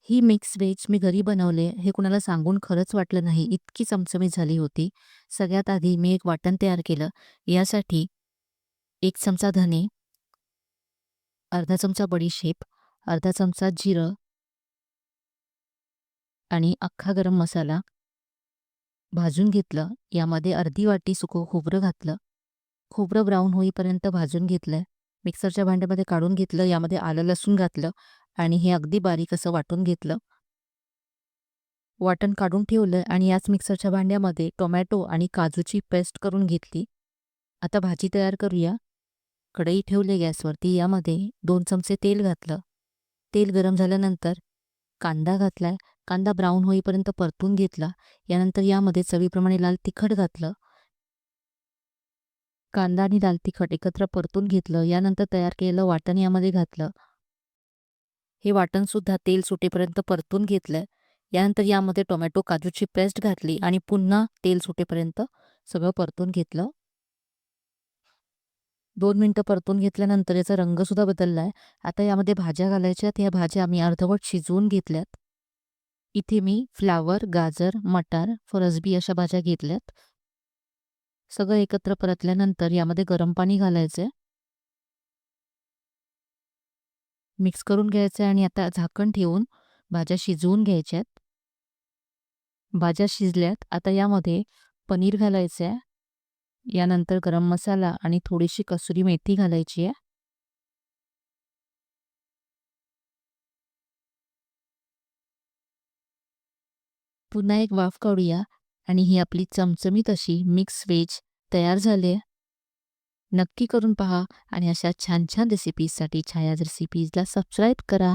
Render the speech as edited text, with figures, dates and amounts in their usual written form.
ही mix veg मी घरी बनवले. हे कुणाला सांगून खरंच वाटलं नाही, इतकी चमचमीत झाली होती. सगळ्यात आधी मी एक वाटण तयार केलं. यासाठी 1 चमचा धने, अर्धा चमचा बडीशेप, अर्धा चमचा जिरं आणि अख्खा गरम मसाला भाजून घेतलं. यामध्ये अर्धी वाटी सुकं खोबरं घातलं. खोबरं ब्राऊन होईपर्यंत भाजून घेतलंय. मिक्सरच्या भांड्यामध्ये काढून घेतलं. यामध्ये आलं लसूण घातलं आणि हे अगदी बारीक असं वाटून घेतलं. वाटण काढून ठेवलं आणि याच मिक्सरच्या भांड्यामध्ये टोमॅटो आणि काजूची पेस्ट करून घेतली. आता भाजी तयार करूया. कढई ठेवली गॅसवरती. यामध्ये 2 चमचे तेल घातलं. तेल गरम झाल्यानंतर कांदा घातलाय. कांदा ब्राऊन होईपर्यंत परतून घेतला. यानंतर यामध्ये चवीप्रमाणे लाल तिखट घातलं. कांदा आणि लाल तिखट एकत्र परतून घेतलं. यानंतर तयार केलेलं वाटण यामध्ये घातलं. हे वाटणसुद्धा तेल सुटेपर्यंत परतून घेतलं. यानंतर यामध्ये टोमॅटो काजूची पेस्ट घातली आणि पुन्हा तेल सुटेपर्यंत सगळं परतून घेतलं. 2 मिनिटं परतून घेतल्यानंतर याचा रंगसुद्धा बदलला आहे. आता यामध्ये भाज्या घालायच्यात. या भाज्या मी अर्धवट शिजवून घेतल्यात. इथे मी फ्लावर, गाजर, मटार, फरसबी अशा भाज्या घेतल्यात. सगळं एकत्र परतल्यानंतर यामध्ये गरम पाणी घालायचं आहे. मिक्स करून घ्यायचं आहे आणि आता झाकण ठेवून भाज्या शिजवून घ्यायच्यात. भाज्या शिजल्यात. आता यामध्ये पनीर घालायचं आहे. यानंतर गरम मसाला आणि थोडीशी कसुरी मेथी घालायची आहे. पुन्हा एक वाफ काढूया आणि ही आपली चमचमीत अशी मिक्स व्हेज तयार झाली आहे. नक्की करून पहा आणि अशा छान छान रेसिपीजसाठी छायाज रेसिपीजला सबस्क्राईब करा.